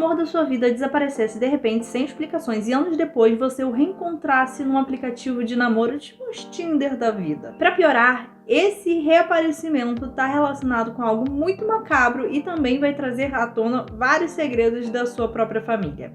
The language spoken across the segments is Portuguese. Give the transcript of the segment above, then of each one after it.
amor da sua vida desaparecesse de repente, sem explicações, e anos depois você o reencontrasse num aplicativo de namoro, tipo os Tinder da vida. Pra piorar, esse reaparecimento está relacionado com algo muito macabro e também vai trazer à tona vários segredos da sua própria família.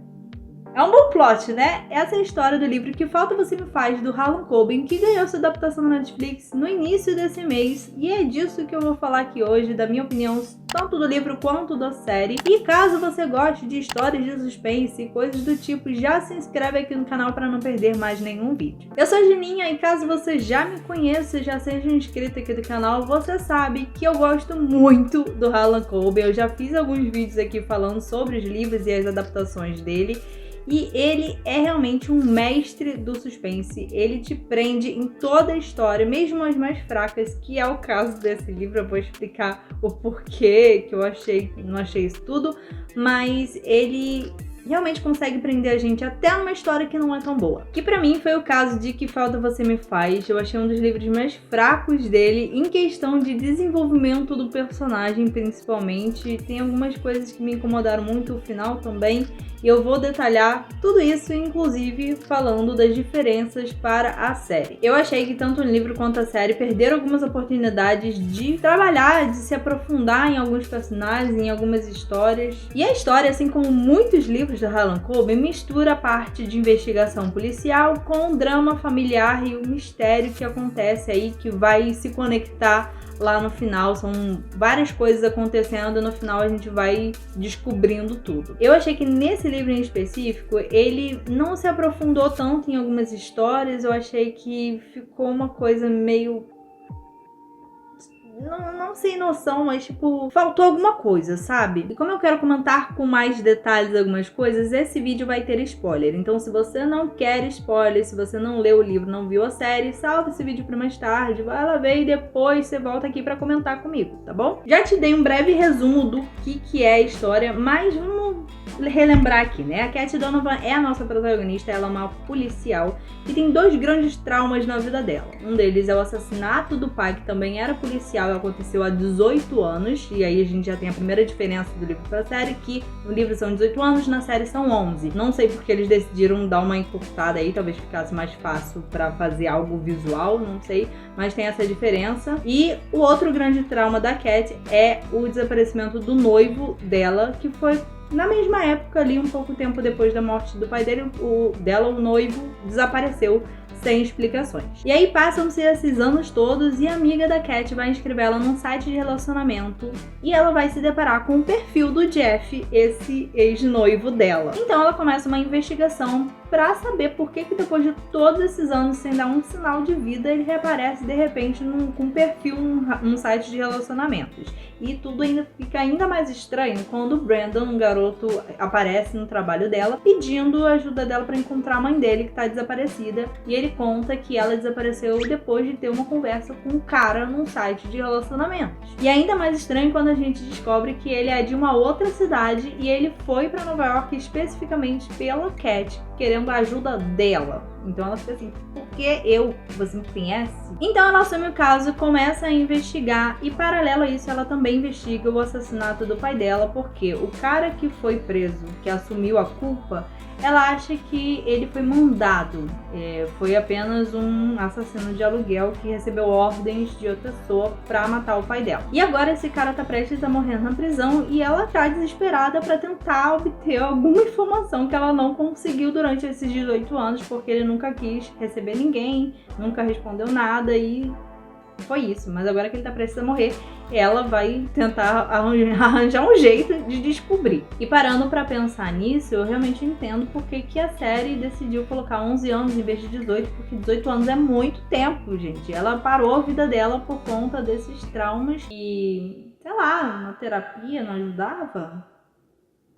É um bom plot, né? Essa é a história do livro Que Falta Você Me Faz, do Harlan Coben, que ganhou sua adaptação na Netflix no início desse mês. E é disso que eu vou falar aqui hoje, da minha opinião, tanto do livro quanto da série. E caso você goste de histórias de suspense e coisas do tipo, já se inscreve aqui no canal para não perder mais nenhum vídeo. Eu sou a Juninha e caso você já me conheça, já seja inscrito aqui do canal, você sabe que eu gosto muito do Harlan Coben. Eu já fiz alguns vídeos aqui falando sobre os livros e as adaptações dele. E ele é realmente um mestre do suspense, ele te prende em toda a história, mesmo as mais fracas, que é o caso desse livro. Eu vou explicar o porquê que eu não achei isso tudo, mas ele realmente consegue prender a gente até numa história que não é tão boa. Que pra mim foi o caso de Que Falta Você Me Faz. Eu achei um dos livros mais fracos dele em questão de desenvolvimento do personagem, principalmente. Tem algumas coisas que me incomodaram muito, o final também. E eu vou detalhar tudo isso, inclusive falando das diferenças para a série. Eu achei que tanto o livro quanto a série perderam algumas oportunidades de trabalhar, de se aprofundar em alguns personagens, em algumas histórias. E a história, assim como muitos livros do Harlan Coben, mistura a parte de investigação policial com o drama familiar e o mistério que acontece aí, que vai se conectar lá no final. São várias coisas acontecendo e no final a gente vai descobrindo tudo. Eu achei que nesse livro em específico, ele não se aprofundou tanto em algumas histórias. Eu achei que ficou uma coisa meio... Não sem noção, mas tipo, faltou alguma coisa, sabe? E como eu quero comentar com mais detalhes algumas coisas, esse vídeo vai ter spoiler. Então se você não quer spoiler, se você não leu o livro, não viu a série, salva esse vídeo pra mais tarde, vai lá ver e depois você volta aqui pra comentar comigo, tá bom? Já te dei um breve resumo do que é a história, mas vamos relembrar aqui, né? A Cat Donovan é a nossa protagonista, ela é uma policial que tem dois grandes traumas na vida dela. Um deles é o assassinato do pai, que também era policial, e aconteceu há 18 anos, e aí a gente já tem a primeira diferença do livro pra série, que no livro são 18 anos, na série são 11. Não sei porque eles decidiram dar uma encurtada aí, talvez ficasse mais fácil pra fazer algo visual, não sei, mas tem essa diferença. E o outro grande trauma da Cat é o desaparecimento do noivo dela, que foi na mesma época ali, um pouco tempo depois da morte do pai dele, o noivo desapareceu sem explicações. E aí passam-se esses anos todos e a amiga da Cat vai inscrevê-la num site de relacionamento e ela vai se deparar com o perfil do Jeff, esse ex-noivo dela. Então ela começa uma investigação pra saber por que depois de todos esses anos sem dar um sinal de vida, ele reaparece de repente com um perfil num site de relacionamentos. E tudo ainda fica ainda mais estranho quando o Brandon, um garoto, aparece no trabalho dela pedindo ajuda dela para encontrar a mãe dele, que tá desaparecida, e ele conta que ela desapareceu depois de ter uma conversa com um cara num site de relacionamentos. E ainda mais estranho quando a gente descobre que ele é de uma outra cidade e ele foi para Nova York especificamente pela Cat, querendo a ajuda dela. Então ela fica assim, por que eu? Você me conhece? Então ela assume o caso, começa a investigar e paralelo a isso ela também investiga o assassinato do pai dela, porque o cara que foi preso, que assumiu a culpa, ela acha que ele foi mandado, foi apenas um assassino de aluguel que recebeu ordens de outra pessoa pra matar o pai dela. E agora esse cara tá prestes a morrer na prisão e ela tá desesperada pra tentar obter alguma informação que ela não conseguiu durante esses 18 anos, porque ele nunca quis receber ninguém, nunca respondeu nada e foi isso. Mas agora que ele tá prestes a morrer, ela vai tentar arranjar um jeito de descobrir. E parando pra pensar nisso, eu realmente entendo porque que a série decidiu colocar 11 anos em vez de 18, porque 18 anos é muito tempo, gente. Ela parou a vida dela por conta desses traumas e, sei lá, uma terapia não ajudava.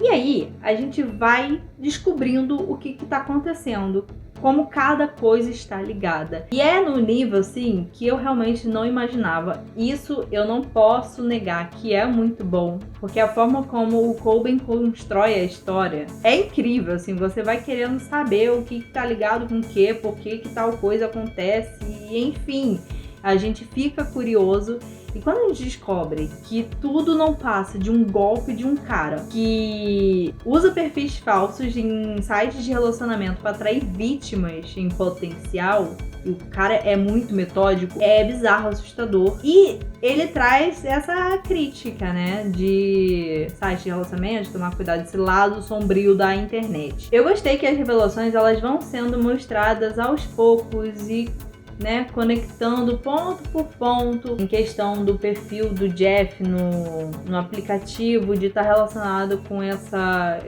E aí, a gente vai descobrindo o que tá acontecendo, como cada coisa está ligada. E é no nível, assim, que eu realmente não imaginava. Isso eu não posso negar que é muito bom, porque a forma como o Coben constrói a história é incrível, assim, você vai querendo saber o que tá ligado com o quê, por que tal coisa acontece, e enfim, a gente fica curioso. E quando a gente descobre que tudo não passa de um golpe de um cara que usa perfis falsos em sites de relacionamento para atrair vítimas em potencial, e o cara é muito metódico, é bizarro, assustador. E ele traz essa crítica, né, de sites de relacionamento, de tomar cuidado desse lado sombrio da internet. Eu gostei que as revelações, elas vão sendo mostradas aos poucos e, né, conectando ponto por ponto em questão do perfil do Jeff no aplicativo, de estar relacionado com essa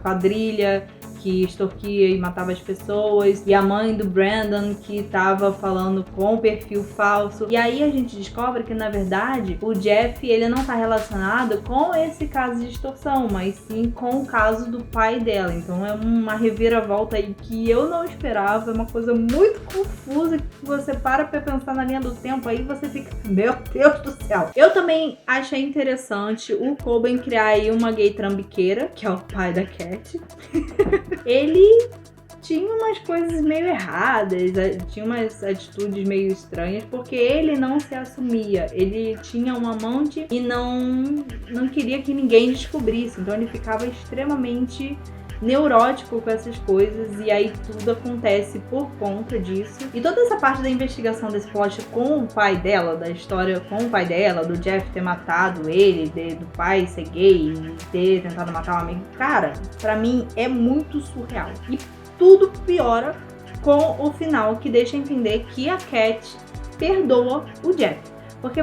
quadrilha que extorquia e matava as pessoas, e a mãe do Brandon que tava falando com o perfil falso. E aí a gente descobre que, na verdade, o Jeff, ele não tá relacionado com esse caso de extorsão, mas sim com o caso do pai dela. Então é uma reviravolta aí que eu não esperava, é uma coisa muito confusa, que você para pra pensar na linha do tempo, aí você fica, meu Deus do céu. Eu também achei interessante o Coben criar aí uma gay trambiqueira, que é o pai da Cat. Ele tinha umas coisas meio erradas, tinha umas atitudes meio estranhas, porque ele não se assumia. Ele tinha um amante e não queria que ninguém descobrisse. Então ele ficava extremamente neurótico com essas coisas, e aí tudo acontece por conta disso. E toda essa parte da investigação desse plot com o pai dela, da história com o pai dela, do Jeff ter matado ele, do pai ser gay e ter tentado matar um amigo, cara, pra mim é muito surreal. E tudo piora com o final, que deixa entender que a Cat perdoa o Jeff. Porque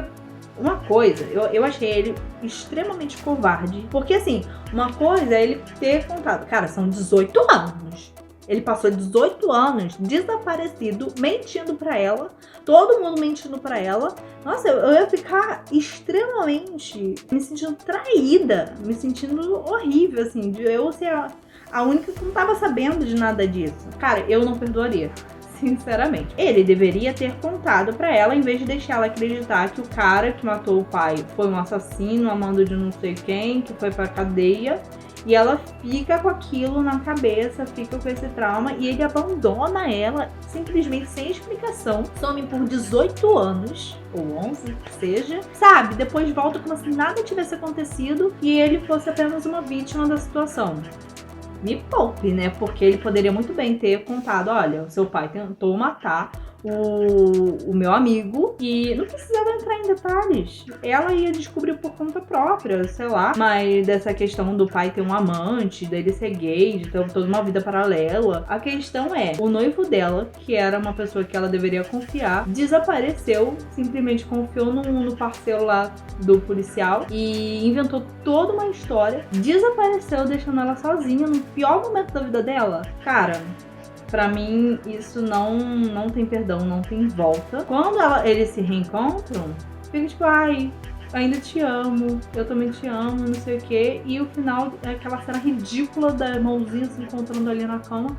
uma coisa, eu achei ele extremamente covarde. Porque assim, uma coisa é ele ter contado. Cara, são 18 anos. Ele passou 18 anos desaparecido, mentindo pra ela. Todo mundo mentindo pra ela. Nossa, eu ia ficar extremamente me sentindo traída. Me sentindo horrível, assim. De eu ser a única que não tava sabendo de nada disso. Cara, eu não perdoaria. Sinceramente. Ele deveria ter contado pra ela, em vez de deixar ela acreditar que o cara que matou o pai foi um assassino, amando de não sei quem, que foi pra cadeia. E ela fica com aquilo na cabeça, fica com esse trauma, e ele abandona ela simplesmente sem explicação. Some por 18 anos, ou 11, que seja. Sabe? Depois volta como se nada tivesse acontecido e ele fosse apenas uma vítima da situação. Me poupe, né? Porque ele poderia muito bem ter contado, olha, o seu pai tentou matar o meu amigo, e não precisava entrar em detalhes. Ela ia descobrir por conta própria, sei lá. Mas dessa questão do pai ter um amante, dele ser gay, de ter toda uma vida paralela. A questão é, o noivo dela, que era uma pessoa que ela deveria confiar, desapareceu, simplesmente confiou no parceiro lá do policial e inventou toda uma história. Desapareceu, deixando ela sozinha no pior momento da vida dela. Cara, pra mim, isso não tem perdão, não tem volta. Quando eles se reencontram, fica tipo, ai, ainda te amo, eu também te amo, não sei o quê. E o final é aquela cena ridícula da mãozinha se encontrando ali na cama.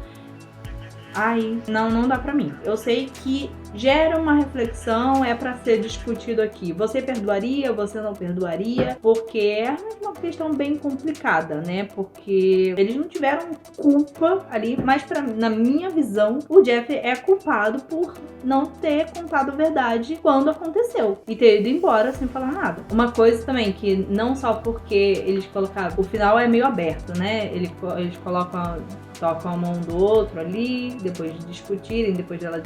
Ai, não dá pra mim. Eu sei que gera uma reflexão, é pra ser discutido aqui. Você perdoaria, você não perdoaria? Porque é uma questão bem complicada, né? Porque eles não tiveram culpa ali, mas na minha visão, o Jeff é culpado por não ter contado a verdade quando aconteceu e ter ido embora sem falar nada. Uma coisa também que não só porque eles colocaram, o final é meio aberto, né? Eles tocam a mão do outro ali, depois de discutirem, depois dela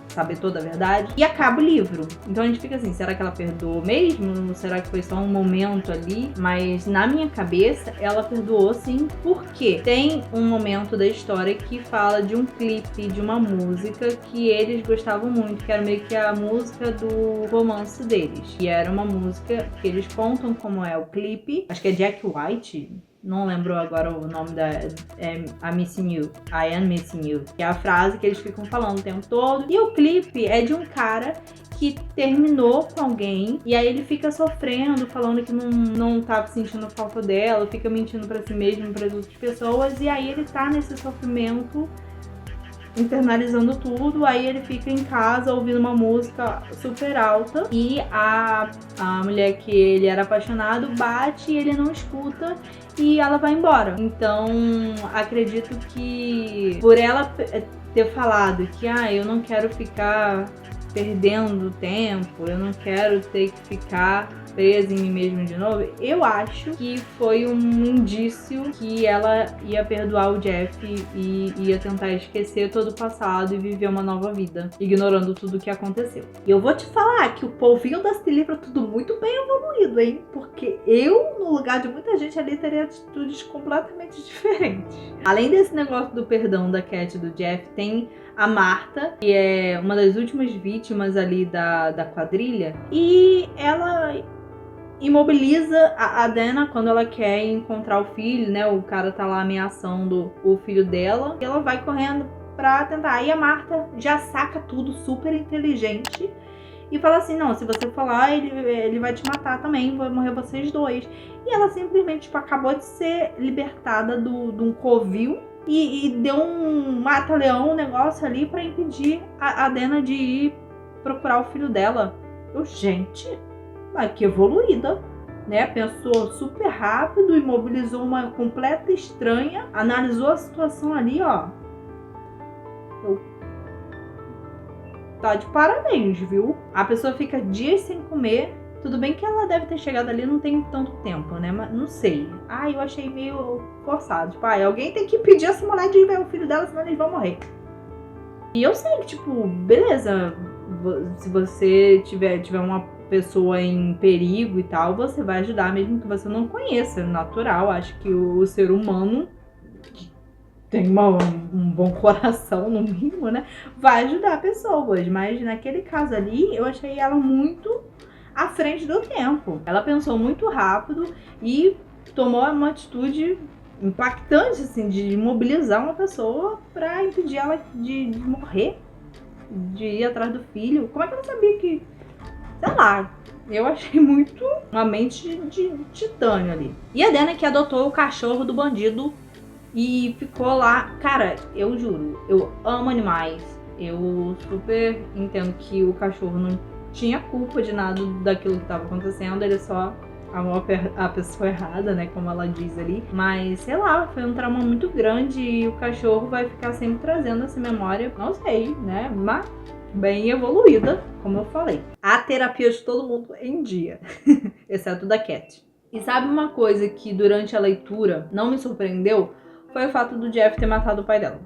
saber toda a verdade, e acaba o livro. Então a gente fica assim, será que ela perdoou mesmo? Será que foi só um momento ali? Mas na minha cabeça, ela perdoou sim, porque tem um momento da história que fala de um clipe, de uma música que eles gostavam muito, que era meio que a música do romance deles. E era uma música que eles contam como é o clipe, acho que é Jack White, não lembro agora o nome I'm Missing You, I Am Missing You, que é a frase que eles ficam falando o tempo todo. E o clipe é de um cara que terminou com alguém, e aí ele fica sofrendo, falando que não tava sentindo falta dela, fica mentindo pra si mesmo, para as outras pessoas, e aí ele tá nesse sofrimento, internalizando tudo. Aí ele fica em casa ouvindo uma música super alta, e a mulher que ele era apaixonado bate e ele não escuta, e ela vai embora. Então acredito que por ela ter falado que eu não quero ficar perdendo tempo, eu não quero ter que ficar presa em mim mesma de novo, eu acho que foi um indício que ela ia perdoar o Jeff e ia tentar esquecer todo o passado e viver uma nova vida, ignorando tudo o que aconteceu. E eu vou te falar que o povinho da se livra tudo muito bem evoluído, hein? Porque eu, no lugar de muita gente ali, teria atitudes completamente diferentes. Além desse negócio do perdão da Cat e do Jeff, tem a Marta, que é uma das últimas vítimas ali da quadrilha, e ela imobiliza a Dana quando ela quer encontrar o filho, né? O cara tá lá ameaçando o filho dela, e ela vai correndo pra tentar. Aí a Marta já saca tudo, super inteligente, e fala assim, não, se você for lá, ele vai te matar também, vai morrer vocês dois. E ela simplesmente, tipo, acabou de ser libertada de um covil e deu um mata-leão, um negócio ali pra impedir a Dana de ir procurar o filho dela. Gente, mas que evoluída, né? Pensou super rápido, imobilizou uma completa estranha, analisou a situação ali, ó. Tá de parabéns, viu? A pessoa fica dias sem comer. Tudo bem que ela deve ter chegado ali não tem tanto tempo, né? Mas não sei. Eu achei meio forçado. Tipo, alguém tem que pedir essa mulher de ver o filho dela, senão eles vão morrer. E eu sei que, tipo, beleza, se você tiver uma pessoa em perigo e tal, você vai ajudar mesmo que você não conheça. É natural, acho que o ser humano tem um bom coração, no mínimo, né? Vai ajudar pessoas. Mas naquele caso ali, eu achei ela muito à frente do tempo. Ela pensou muito rápido e tomou uma atitude impactante, assim, de imobilizar uma pessoa pra impedir ela de morrer, de ir atrás do filho. Como é que ela sabia que... Sei lá, eu achei muito uma mente de titânio ali. E a Dana que adotou o cachorro do bandido e ficou lá. Cara, eu juro, eu amo animais. Eu super entendo que o cachorro não tinha culpa de nada daquilo que estava acontecendo, ele só amou a pessoa errada, né, como ela diz ali. Mas, sei lá, foi um trauma muito grande e o cachorro vai ficar sempre trazendo essa memória, não sei, né, mas bem evoluída, como eu falei. A terapia de todo mundo em dia, exceto da Cat. E sabe uma coisa que durante a leitura não me surpreendeu? Foi o fato do Jeff ter matado o pai dela.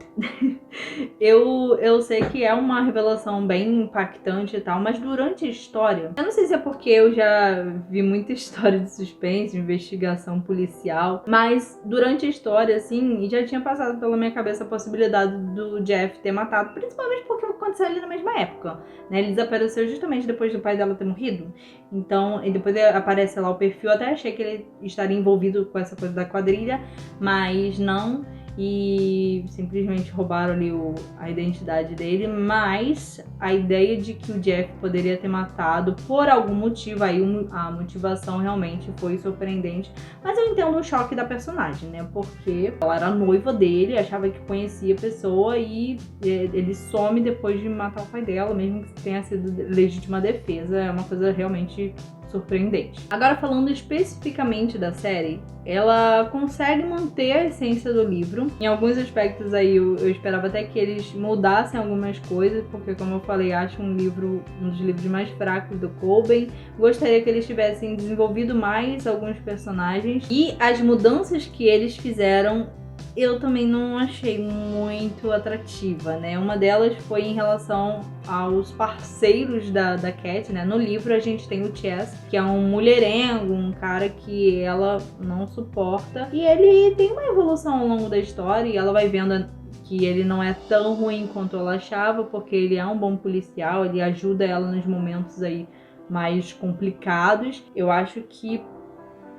Eu sei que é uma revelação bem impactante e tal, mas durante a história... Eu não sei se é porque eu já vi muita história de suspense, investigação policial, mas durante a história, assim, já tinha passado pela minha cabeça a possibilidade do Jeff ter matado, principalmente porque aconteceu ali na mesma época, né? Ele desapareceu justamente depois do pai dela ter morrido. Então, e depois aparece lá o perfil, eu até achei que ele estaria envolvido com essa coisa da quadrilha, mas não, e simplesmente roubaram ali a identidade dele. Mas a ideia de que o Jeff poderia ter matado por algum motivo, aí a motivação realmente foi surpreendente. Mas eu entendo o choque da personagem, né? Porque ela era noiva dele, achava que conhecia a pessoa e ele some depois de matar o pai dela, mesmo que tenha sido legítima defesa. É uma coisa realmente surpreendente. Agora, falando especificamente da série, ela consegue manter a essência do livro. Em alguns aspectos aí eu esperava até que eles mudassem algumas coisas, porque, como eu falei, acho um dos livros mais fracos do Coben. Gostaria que eles tivessem desenvolvido mais alguns personagens, e as mudanças que eles fizeram eu também não achei muito atrativa, né? Uma delas foi em relação aos parceiros da Cat, né? No livro a gente tem o Chess, que é um mulherengo, um cara que ela não suporta. E ele tem uma evolução ao longo da história e ela vai vendo que ele não é tão ruim quanto ela achava, porque ele é um bom policial, ele ajuda ela nos momentos aí mais complicados. Eu acho que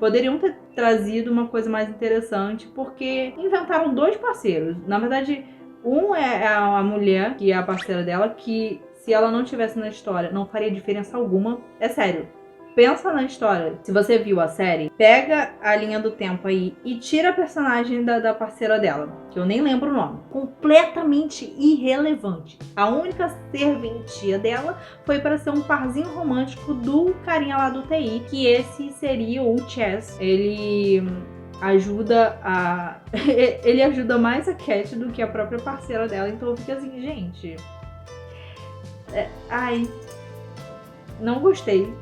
poderiam ter trazido uma coisa mais interessante, porque inventaram dois parceiros. Na verdade, um é a mulher, que é a parceira dela, que se ela não estivesse na história, não faria diferença alguma. É sério. Pensa na história. Se você viu a série, pega a linha do tempo aí e tira a personagem da parceira dela, que eu nem lembro o nome. Completamente irrelevante. A única serventia dela foi para ser um parzinho romântico do carinha lá do TI, que esse seria o Chess. Ele ajuda ele ajuda mais a Cat do que a própria parceira dela. Então eu fico assim, gente... Não gostei.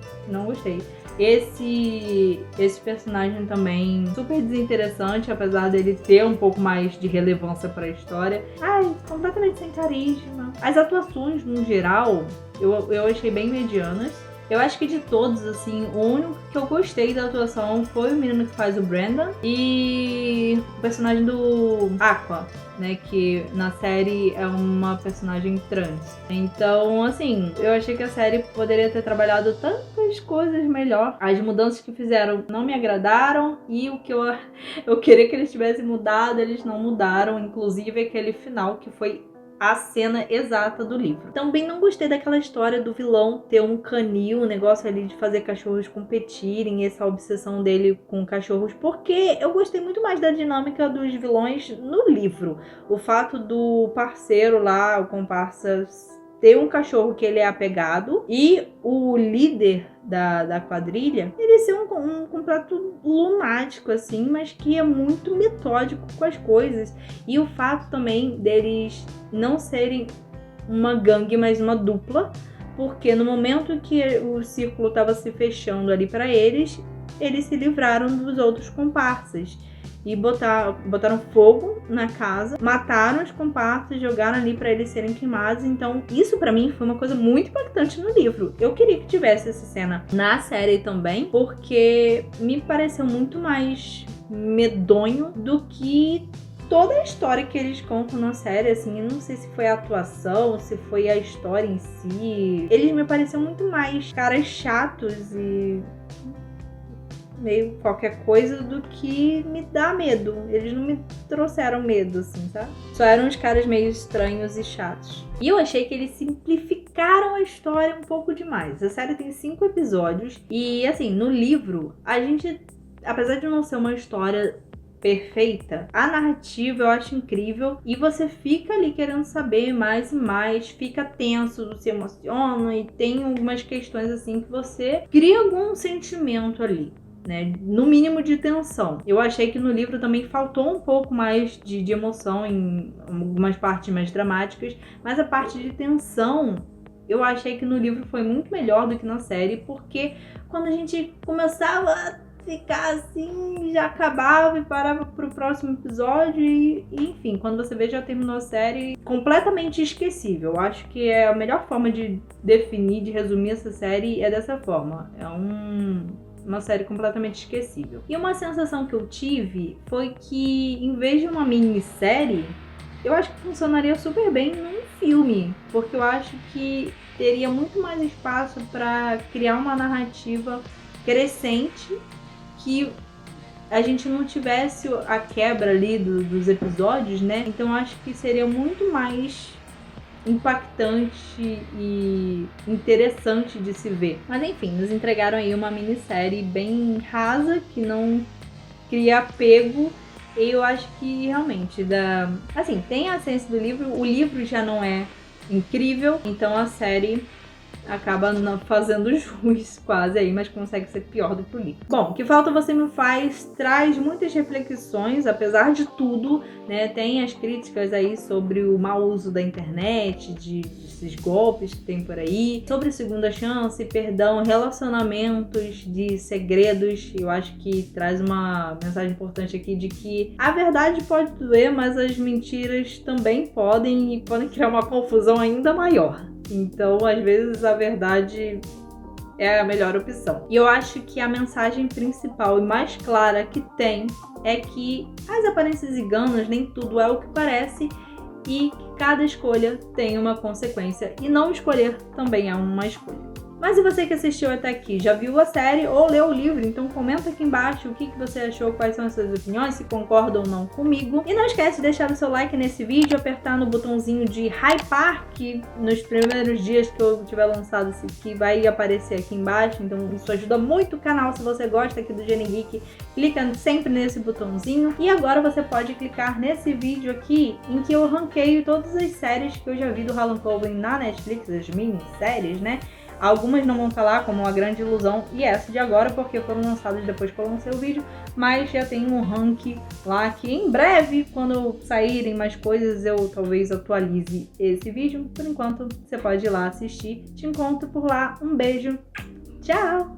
Esse personagem também super desinteressante, apesar dele ter um pouco mais de relevância pra história. Ai, completamente sem carisma. As atuações, no geral, eu achei bem medianas. Eu acho que de todos, assim, o único que eu gostei da atuação foi o menino que faz o Brandon e o personagem do Aqua, né, que na série é uma personagem trans. Então, assim, eu achei que a série poderia ter trabalhado tantas coisas melhor. As mudanças que fizeram não me agradaram e o que eu queria que eles tivessem mudado, eles não mudaram, inclusive aquele final que foi a cena exata do livro. Também não gostei daquela história do vilão ter um canil, o negócio ali de fazer cachorros competirem, essa obsessão dele com cachorros, porque eu gostei muito mais da dinâmica dos vilões no livro. O fato do parceiro lá, o comparsa, ter um cachorro que ele é apegado e o líder da quadrilha, ele ser um completo lunático, assim, mas que é muito metódico com as coisas. E o fato também deles não serem uma gangue, mas uma dupla, porque no momento que o círculo estava se fechando ali para eles se livraram dos outros comparsas. E botaram fogo na casa, mataram os comparsas, jogaram ali pra eles serem queimados. Então, isso pra mim foi uma coisa muito impactante no livro. Eu queria que tivesse essa cena na série também, porque me pareceu muito mais medonho do que toda a história que eles contam na série, assim. Eu não sei se foi a atuação, se foi a história em si. Eles me pareciam muito mais caras chatos e meio qualquer coisa do que me dá medo. Eles não me trouxeram medo, assim, sabe? Só eram uns caras meio estranhos e chatos. E eu achei que eles simplificaram a história um pouco demais. A série tem 5 episódios e, assim, no livro, a gente, apesar de não ser uma história perfeita, a narrativa eu acho incrível e você fica ali querendo saber mais e mais, fica tenso, se emociona e tem algumas questões assim que você cria algum sentimento ali, né? No mínimo de tensão. Eu achei que no livro também faltou um pouco mais de emoção em algumas partes mais dramáticas, mas a parte de tensão eu achei que no livro foi muito melhor do que na série, porque quando a gente começava a ficar assim, já acabava e parava pro próximo episódio e enfim, quando você vê já terminou a série completamente esquecível. Eu acho que é a melhor forma de definir, de resumir essa série é dessa forma. É uma série completamente esquecível. E uma sensação que eu tive foi que, em vez de uma minissérie, eu acho que funcionaria super bem num filme, porque eu acho que teria muito mais espaço para criar uma narrativa crescente, que a gente não tivesse a quebra ali dos episódios, né? Então eu acho que seria muito mais impactante e interessante de se ver. Mas enfim, nos entregaram aí uma minissérie bem rasa, que não cria apego. E eu acho que realmente assim, tem a essência do livro. O livro já não é incrível, então a série acaba não fazendo jus quase aí, mas consegue ser pior do que o livro. Bom, Que Falta Você Me Faz traz muitas reflexões, apesar de tudo, né? Tem as críticas aí sobre o mau uso da internet, desses golpes que tem por aí, sobre segunda chance, perdão, relacionamentos de segredos. Eu acho que traz uma mensagem importante aqui de que a verdade pode doer, mas as mentiras também podem e podem criar uma confusão ainda maior. Então, às vezes, a verdade é a melhor opção. E eu acho que a mensagem principal e mais clara que tem é que as aparências enganam, nem tudo é o que parece e que cada escolha tem uma consequência. E não escolher também é uma escolha. Mas e você que assistiu até aqui, já viu a série ou leu o livro? Então comenta aqui embaixo o que você achou, quais são as suas opiniões, se concorda ou não comigo. E não esquece de deixar o seu like nesse vídeo, apertar no botãozinho de hypar, que nos primeiros dias que eu tiver lançado esse aqui vai aparecer aqui embaixo. Então isso ajuda muito o canal. Se você gosta aqui do Gene Geek, clica sempre nesse botãozinho. E agora você pode clicar nesse vídeo aqui, em que eu ranqueio todas as séries que eu já vi do Harlan Coben na Netflix, as minisséries, né? Algumas não vão estar lá, como A Grande Ilusão e essa de agora, porque foram lançadas depois que eu lancei o vídeo, mas já tem um ranking lá que em breve, quando saírem mais coisas, eu talvez atualize esse vídeo. Por enquanto, você pode ir lá assistir. Te encontro por lá. Um beijo. Tchau!